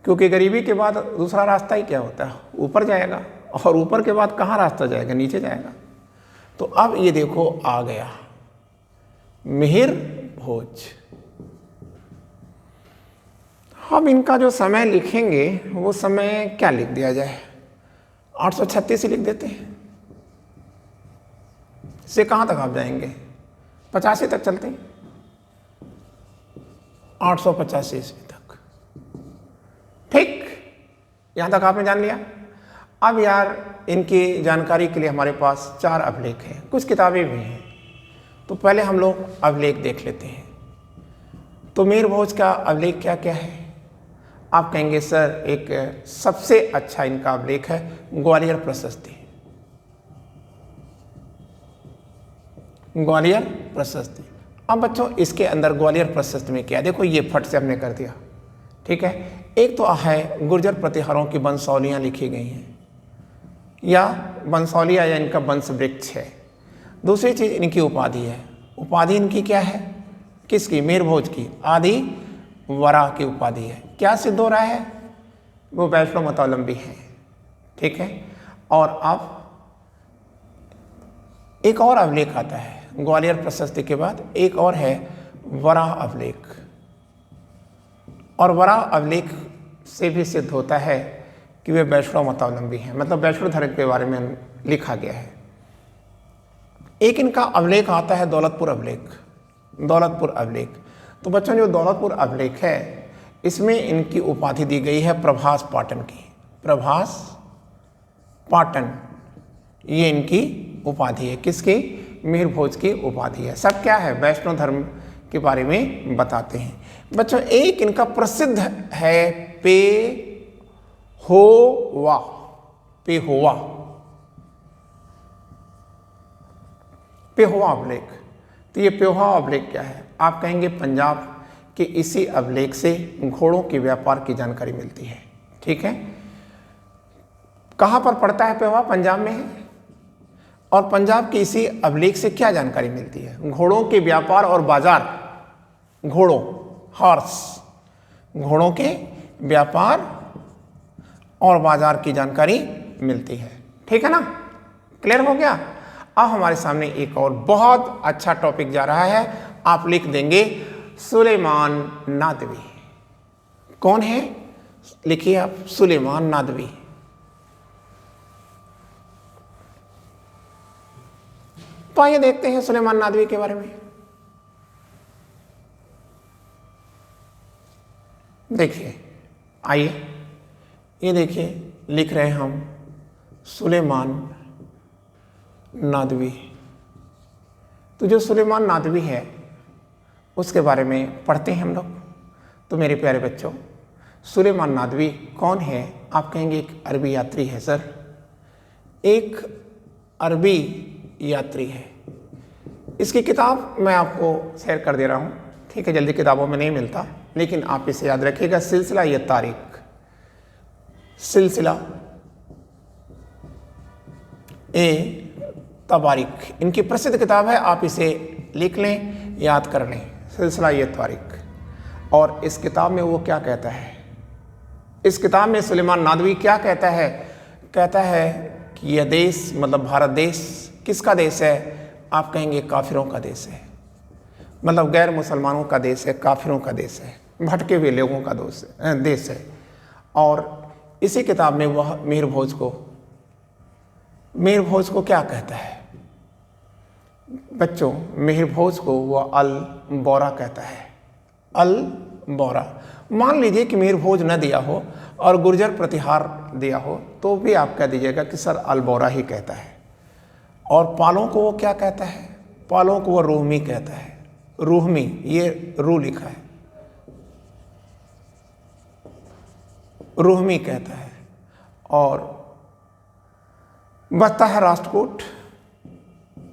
क्योंकि गरीबी के बाद दूसरा रास्ता ही क्या होता है? ऊपर जाएगा, और ऊपर के बाद कहाँ रास्ता जाएगा? नीचे जाएगा। तो अब ये देखो आ गया मिहिर भोज। अब इनका जो समय लिखेंगे वो समय क्या लिख दिया जाए? 836 ही लिख देते हैं। से कहाँ तक आप जाएंगे? 85 तक चलते हैं, 885 ईस्वी तक, ठीक। यहाँ तक आपने जान लिया। अब यार इनकी जानकारी के लिए हमारे पास 4 अभिलेख हैं, कुछ किताबें भी हैं। तो पहले हम लोग अभिलेख देख लेते हैं। तो मिहिर भोज का अभिलेख क्या क्या है? आप कहेंगे सर एक सबसे अच्छा इनका अभिलेख है ग्वालियर प्रशस्ति। ग्वालियर प्रशस्ति। अब बच्चों इसके अंदर ग्वालियर प्रशस्ति में क्या, देखो ये फट से हमने कर दिया, ठीक है। एक तो है गुर्जर प्रतिहारों की वंशावलियाँ लिखी गई हैं, या वंशावलियाँ या इनका वंश वृक्ष है। दूसरी चीज़ इनकी उपाधि है। उपाधि इनकी क्या है, किसकी, मीर भोज की आदि वरा की उपाधि है। क्या सिद्ध हो रहा है, वो वैष्णव मतावलंबी हैं, ठीक है। और अब एक और अभिलेख आता है ग्वालियर प्रशस्ति के बाद, एक और है वराह अभिलेख। और वराह अभिलेख से भी सिद्ध होता है कि वे वैष्णव मतावलंबी हैं, मतलब वैष्णव धर्म के बारे में लिखा गया है। एक इनका अभिलेख आता है दौलतपुर अभिलेख। दौलतपुर अभिलेख, तो बच्चों जो दौलतपुर अभिलेख है इसमें इनकी उपाधि दी गई है प्रभास पाटन की। प्रभास पाटन ये इनकी उपाधि है, किसकी, मिहिर भोज की उपाधि है। सब क्या है, वैष्णव धर्म के बारे में बताते हैं। बच्चों एक इनका प्रसिद्ध है पेहोवा। पेहोवा, पेहोवा अभिलेख। तो ये पेहोवा अभिलेख क्या है, आप कहेंगे पंजाब के इसी अभिलेख से घोड़ों के व्यापार की जानकारी मिलती है, ठीक है। कहाँ पर पड़ता है पेहोवा, पंजाब में है। और पंजाब के इसी अभिलेख से क्या जानकारी मिलती है, घोड़ों के व्यापार और बाजार, घोड़ों, हॉर्स, घोड़ों के व्यापार और बाजार की जानकारी मिलती है, ठीक है ना। क्लियर हो गया। अब हमारे सामने एक और बहुत अच्छा टॉपिक जा रहा है, आप लिख देंगे सुलेमान नादवी। कौन है, लिखिए आप, सुलेमान नादवी। तो आइए देखते हैं सुलेमान नादवी के बारे में। देखिए, आइए ये देखिए, लिख रहे हैं हम सुलेमान नादवी। तो जो सुलेमान नादवी है उसके बारे में पढ़ते हैं हम लोग। तो मेरे प्यारे बच्चों, सुलेमान नादवी कौन है, आप कहेंगे एक अरबी यात्री है। सर, एक अरबी यात्री है। इसकी किताब मैं आपको शेयर कर दे रहा हूँ, ठीक है। जल्दी किताबों में नहीं मिलता, लेकिन आप इसे याद रखिएगा, सिलसिला ये तारीख, सिलसिला ए तवारीख इनकी प्रसिद्ध किताब है। आप इसे लिख लें, याद कर लें, सिलसिला ये तारीख। और इस किताब में वो क्या कहता है, इस किताब में सुलेमान नादवी क्या कहता है, कहता है कि यह देश, मतलब भारत देश, किसका देश है, आप कहेंगे काफिरों का देश है। मतलब गैर मुसलमानों का देश है, काफिरों का देश है, भटके हुए लोगों का देश है। और इसी किताब में वह मिहिर भोज को क्या कहता है बच्चों, मिहिर भोज को वह अल बोरा कहता है। अल बोरा, मान लीजिए कि मिहिर भोज न दिया हो और गुर्जर प्रतिहार दिया हो, तो भी आप कह दीजिएगा कि सर अल बोरा ही कहता है। और पालों को वो क्या कहता है, पालों को वो रूहमी कहता है। रूहमी, ये रू लिखा है, रूहमी कहता है। और बचता है राष्ट्रकूट।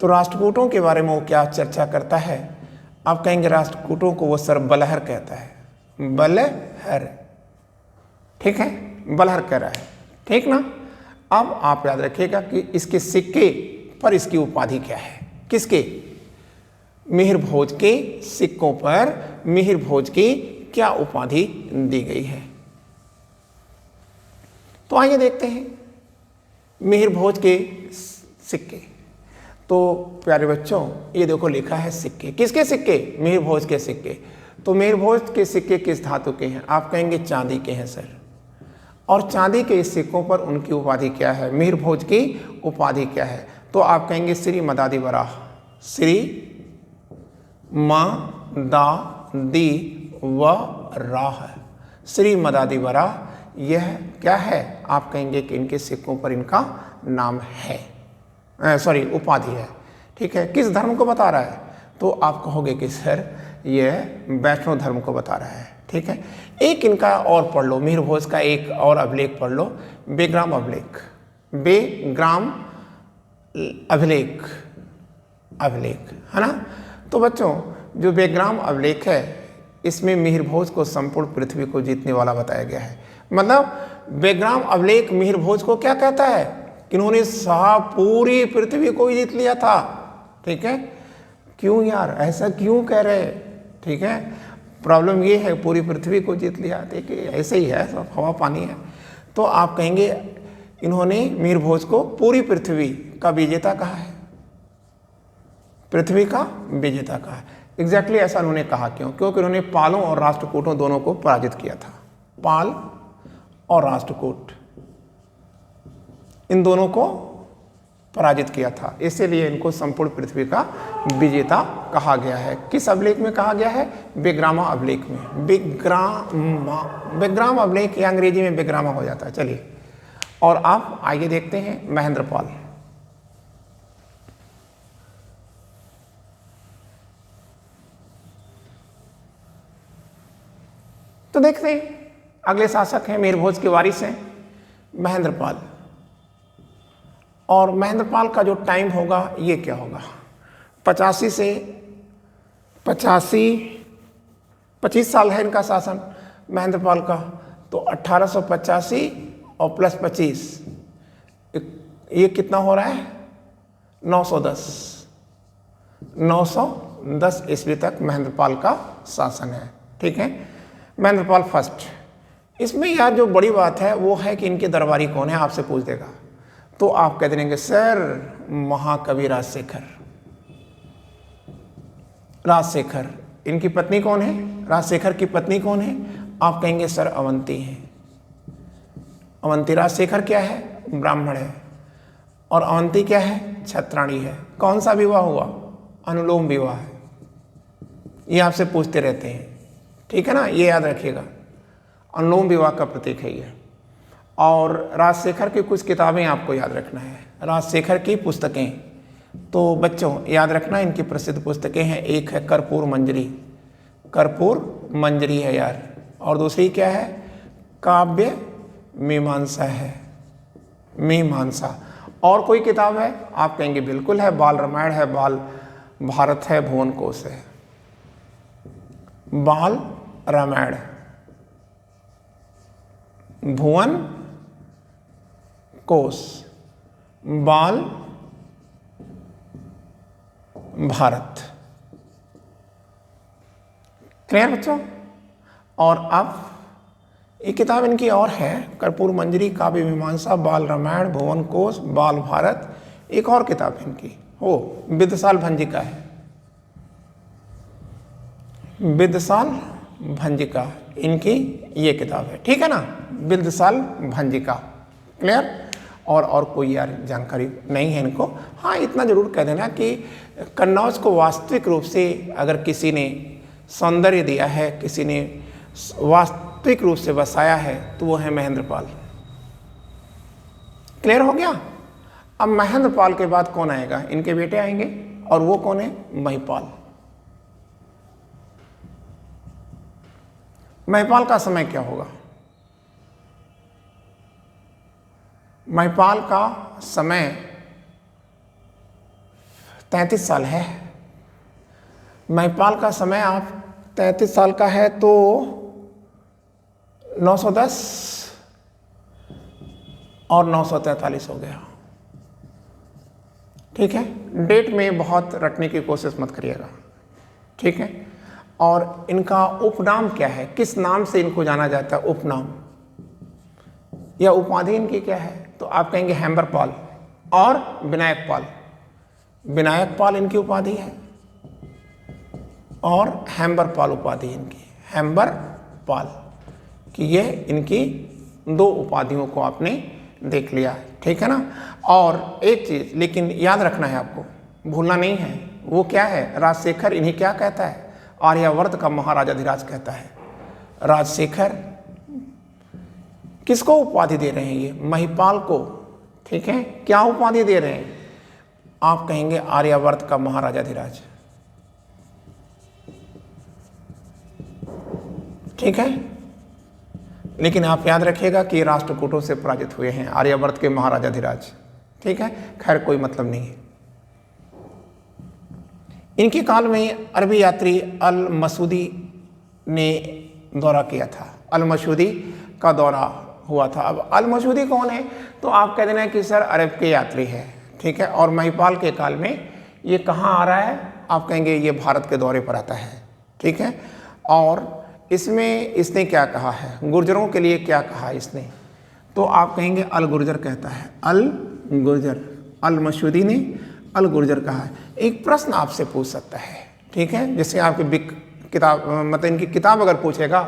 तो राष्ट्रकूटों के बारे में वो क्या चर्चा करता है, आप कहेंगे राष्ट्रकूटों को वो सर बलहर कहता है। बलहर, ठीक है, बलहर कह रहा है, ठीक ना। अब आप याद रखिएगा कि इसके सिक्के पर इसकी उपाधि क्या है, किसके, मिहिर भोज के सिक्कों पर मिहिर भोज की क्या उपाधि दी गई है। तो आइए देखते हैं मिहिर भोज के सिक्के। तो प्यारे बच्चों, ये देखो लिखा है सिक्के, किसके सिक्के, मिहिर भोज के सिक्के। तो मिहिर भोज के सिक्के किस धातु के हैं, आप कहेंगे चांदी के हैं सर। और चांदी के इस सिक्कों पर उनकी उपाधि क्या है, मिहिर भोज की उपाधि क्या है, तो आप कहेंगे श्री मदादी वराह। श्री मदादी वराह, श्री मदादी वराह, यह क्या है, आप कहेंगे कि इनके सिक्कों पर इनका नाम है, सॉरी उपाधि है, ठीक है। किस धर्म को बता रहा है, तो आप कहोगे कि सर यह वैष्णव धर्म को बता रहा है, ठीक है। एक इनका और पढ़ लो, मिहिर भोज का एक और अभिलेख पढ़ लो, बेग्राम अभिलेख। बेग्राम अभिलेख, अभिलेख, है ना। तो बच्चों जो बेग्राम अभिलेख है इसमें मिहिर भोज को संपूर्ण पृथ्वी को जीतने वाला बताया गया है। मतलब बेग्राम अभिलेख मिहिर भोज को क्या कहता है कि इन्होंने पूरी पृथ्वी को ही जीत लिया था। ठीक है, क्यों यार, ऐसा क्यों कह रहे। ठीक है, प्रॉब्लम ये है पूरी पृथ्वी को जीत लिया। देखिए ऐसे ही है, सब हवा पानी है। तो आप कहेंगे इन्होंने मिहिर भोज को पूरी पृथ्वी का विजेता कहा है, पृथ्वी का विजेता कहा है। एग्जैक्टली ऐसा उन्होंने कहा क्यों? क्योंकि उन्होंने पालों और राष्ट्रकूटों दोनों को पराजित किया था। पाल और राष्ट्रकूट इन दोनों को पराजित किया था, इसीलिए इनको संपूर्ण पृथ्वी का विजेता कहा गया है। किस अभिलेख में कहा गया है? बेग्रामा अभिलेख में। बेग्राम अभिलेख या अंग्रेजी में बेग्रामा हो जाता है। चलिए और आप आइए देखते हैं महेंद्रपाल। तो देखते हैं अगले शासक हैं मिहिर भोज के वारिस हैं महेंद्रपाल। और महेंद्रपाल का जो टाइम होगा ये क्या होगा? 85 से 25 साल है इनका शासन महेंद्रपाल का। तो 1885 और प्लस 25 ये कितना हो रहा है? 910 ईस्वी तक महेंद्रपाल का शासन है। ठीक है, महेंद्रपाल फर्स्ट। इसमें यार जो बड़ी बात है वो है कि इनके दरबारी कौन है, आपसे पूछ देगा तो आप कह देंगे सर महाकवि राजशेखर। राजशेखर, इनकी पत्नी कौन है? राजशेखर की पत्नी कौन है? आप कहेंगे सर अवंती है। अवंती, राजशेखर क्या है? ब्राह्मण है। और अवंती क्या है? छत्राणी है। कौन सा विवाह हुआ? अनुलोम विवाह है। ये आपसे पूछते रहते हैं, ठीक है ना, ये याद रखिएगा। अनुलोम विवाह का प्रतीक है ये। और राजशेखर की कुछ किताबें आपको याद रखना है, राजशेखर की पुस्तकें। तो बच्चों याद रखना इनकी प्रसिद्ध पुस्तकें हैं। एक है कर्पूर मंजरी, कर्पूर मंजरी है यार। और दूसरी क्या है? काव्य मीमांसा है, मीमांसा। और कोई किताब है? आप कहेंगे बिल्कुल है, बाल रामायण है, बाल भारत है, भुवन कोश है। बाल रामायण, भुवन कोश, बाल भारत। क्लियर बच्चों? और अब एक किताब इनकी और है, कर्पूर मंजरी, काव्य मीमांसा, बाल रामायण, भुवन कोश, बाल भारत। एक और किताब इनकी हो विद्यसाल भंजिका है, विद्यसाल भंजिका इनकी ये किताब है। ठीक है ना, विद्यसाल भंजिका। क्लियर? और कोई यार जानकारी नहीं है इनको। हाँ, इतना जरूर कह देना कि कन्नौज को वास्तविक रूप से अगर किसी ने सौंदर्य दिया है, किसी ने वास्तविक रूप से बसाया है तो वो है महेंद्रपाल। क्लियर हो गया? अब महेंद्रपाल के बाद कौन आएगा? इनके बेटे आएंगे, और वो कौन है? महिपाल। महिपाल का समय क्या होगा? महिपाल का समय 33 साल है। महिपाल का समय आप 33 साल का है तो 910 और 943 हो गया। ठीक है, डेट में बहुत रटने की कोशिश मत करिएगा। ठीक है, और इनका उपनाम क्या है? किस नाम से इनको जाना जाता है? उपनाम या उपाधि इनकी क्या है? तो आप कहेंगे हेम्बरपाल और विनायकपाल। विनायकपाल इनकी उपाधि है और हेम्बरपाल उपाधि इनकी, हेम्बरपाल कि ये इनकी दो उपाधियों को आपने देख लिया। ठीक है ना। और एक चीज लेकिन याद रखना है, आपको भूलना नहीं है, वो क्या है? राजशेखर इन्हें क्या कहता है? आर्यावर्त का महाराजाधिराज कहता है। राजशेखर किसको उपाधि दे रहे हैं? ये महिपाल को। ठीक है, क्या उपाधि दे रहे हैं? आप कहेंगे आर्यावर्त का महाराजाधिराज। ठीक है, लेकिन आप याद रखिएगा कि राष्ट्रकूटों से पराजित हुए हैं आर्यावर्त के महाराजाधिराज। ठीक है, खैर कोई मतलब नहीं है। इनके काल में अरबी यात्री अल मसूदी ने दौरा किया था। अल मसूदी का दौरा हुआ था। अब अल मसूदी कौन है? तो आप कह देना कि सर अरब के यात्री है, ठीक है। और महिपाल के काल में ये कहाँ आ रहा है? आप कहेंगे ये भारत के दौरे पर आता है, ठीक है। और इसमें इसने क्या कहा है, गुर्जरों के लिए क्या कहा इसने? तो आप कहेंगे अल गुर्जर कहता है, अल गुर्जर। अल मसूदी ने अल गुर्जर कहा है। एक प्रश्न आपसे पूछ सकता है, ठीक है, जैसे आपकी किताब मतलब इनकी किताब अगर पूछेगा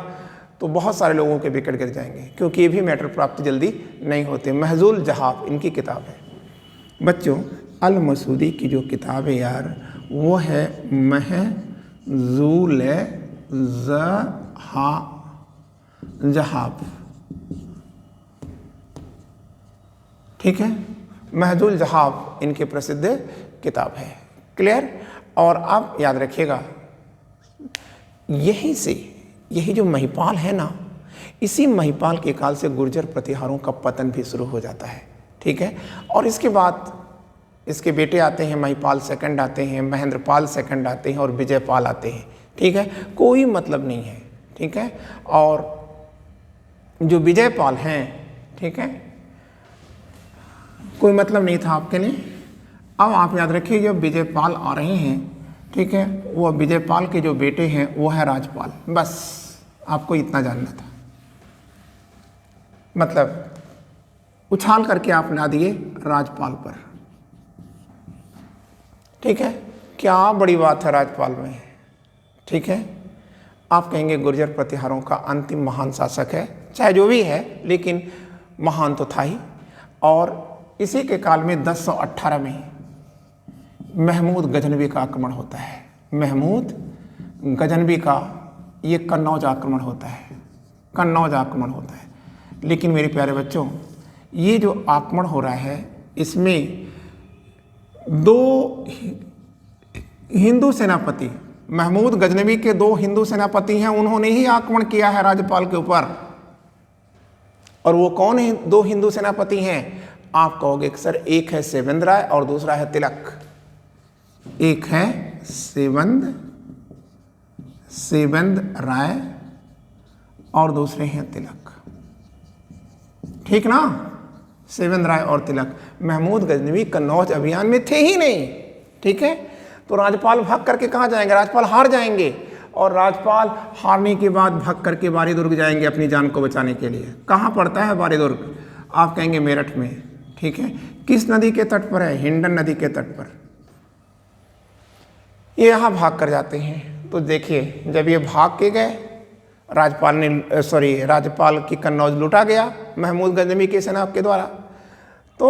तो बहुत सारे लोगों के विकेट गिर जाएंगे, क्योंकि ये भी मैटर प्राप्त जल्दी नहीं होते। महजूल जहाब इनकी किताब है। बच्चों, अल मसूदी की जो किताब है यार, वो है महजूल जहाब, ठीक है। महजूल जहाब इनकी प्रसिद्ध किताब है। क्लियर? और आप याद रखिएगा, यही जो महिपाल है ना, इसी महिपाल के काल से गुर्जर प्रतिहारों का पतन भी शुरू हो जाता है, ठीक है। और इसके बाद इसके बेटे आते हैं, महिपाल सेकंड आते हैं, महेंद्रपाल सेकंड आते हैं और विजयपाल आते हैं, ठीक है। कोई मतलब नहीं है, ठीक है। और जो विजयपाल हैं, ठीक है, कोई मतलब नहीं था आपके लिए। अब आप याद रखिए, जब विजयपाल आ रहे हैं, ठीक है, वो विजयपाल के जो बेटे हैं वो है राजपाल। बस आपको इतना जानना था। मतलब उछाल करके आप ला दिए राजपाल पर, ठीक है। क्या बड़ी बात है राजपाल में, ठीक है। आप कहेंगे गुर्जर प्रतिहारों का अंतिम महान शासक है, चाहे जो भी है, लेकिन महान तो था ही। और इसी के काल में 1018 में महमूद गजनवी का आक्रमण होता है। महमूद गजनवी का ये कन्नौज आक्रमण होता है, कन्नौज आक्रमण होता है। लेकिन मेरे प्यारे बच्चों, ये जो आक्रमण हो रहा है, इसमें 2 हिंदू सेनापति, महमूद गजनवी के 2 हिंदू सेनापति हैं, उन्होंने ही आक्रमण किया है राजपाल के ऊपर। और वो कौन है 2 हिंदू सेनापति हैं? आप कहोगे कि सर एक है सेवंद राय और दूसरा है तिलक। एक है सेवंद राय और दूसरे हैं तिलक, ठीक ना। सेवंद राय और तिलक। महमूद गजनवी कन्नौज अभियान में थे ही नहीं, ठीक है। तो राजपाल भाग करके कहाँ जाएंगे? राजपाल हार जाएंगे। और राजपाल हारने के बाद भाग करके बारी दुर्ग जाएंगे अपनी जान को बचाने के लिए। कहाँ पड़ता है बारी दुर्ग? आप कहेंगे मेरठ में, ठीक है। किस नदी के तट पर है? हिंडन नदी के तट पर। ये यहाँ भाग कर जाते हैं। तो देखिए, जब ये भाग के गए, राजपाल की कन्नौज लूटा गया महमूद गजनवी की सेना के द्वारा। तो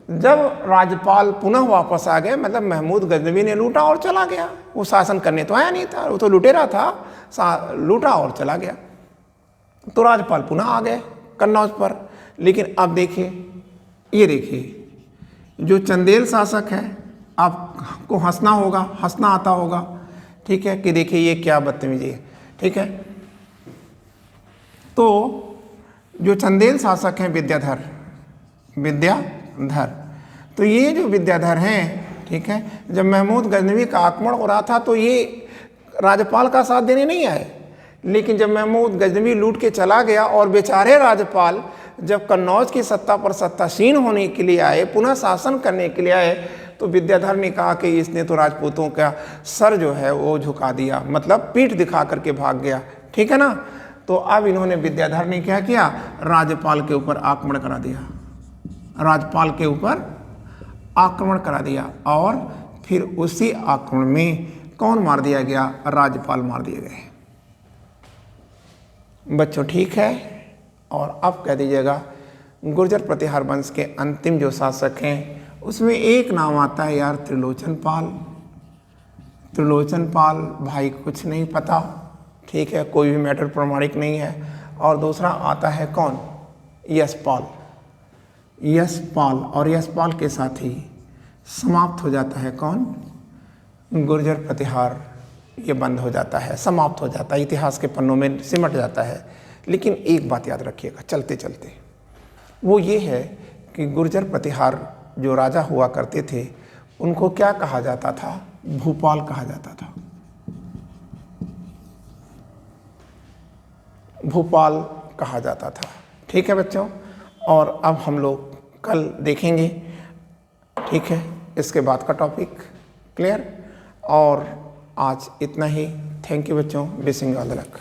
जब राजपाल पुनः वापस आ गए, मतलब महमूद गजनवी ने लूटा और चला गया, वो शासन करने तो आया नहीं था, वो तो लुटेरा था, लूटा और चला गया। तो राजपाल पुनः आ गए कन्नौज पर। लेकिन अब देखिए, ये देखिए, जो चंदेल शासक है, आपको हंसना होगा, हंसना आता होगा, ठीक है, कि देखिए ये क्या बदतमीजी है, ठीक है। तो जो चंदेल शासक हैं विद्याधर, तो ये जो विद्याधर हैं, ठीक है, जब महमूद गजनवी का आक्रमण हो रहा था तो ये राजपाल का साथ देने नहीं आए। लेकिन जब महमूद गजनवी लूट के चला गया और बेचारे राजपाल जब कन्नौज की सत्ता पर सत्तासीन होने के लिए आए, पुनः शासन करने के लिए आए, तो विद्याधर ने कहा कि इसने तो राजपूतों का सर जो है वो झुका दिया, मतलब पीठ दिखा करके भाग गया, ठीक है ना। तो अब इन्होंने, विद्याधर ने क्या किया? राजपाल के ऊपर आक्रमण करा दिया, राजपाल के ऊपर आक्रमण करा दिया। और फिर उसी आक्रमण में कौन मार दिया गया? राजपाल मार दिए गए। बच्चों ठीक है। और अब कह दीजिएगा, गुर्जर प्रतिहार वंश के अंतिम जो शासक हैं उसमें एक नाम आता है यार, त्रिलोचन पाल। त्रिलोचन पाल भाई कुछ नहीं पता, ठीक है, कोई भी मैटर प्रमाणिक नहीं है। और दूसरा आता है कौन? यशपाल। यशपाल, और यशपाल के साथ ही समाप्त हो जाता है कौन? गुर्जर प्रतिहार। ये बंद हो जाता है, समाप्त हो जाता है, इतिहास के पन्नों में सिमट जाता है। लेकिन एक बात याद रखिएगा चलते चलते, वो ये है कि गुर्जर प्रतिहार जो राजा हुआ करते थे उनको क्या कहा जाता था? भूपाल कहा जाता था। भूपाल कहा जाता था। ठीक है बच्चों, और अब हम लोग कल देखेंगे, ठीक है, इसके बाद का टॉपिक। क्लियर? और आज इतना ही। थैंक यू बच्चों, विशिंग ऑल द लक।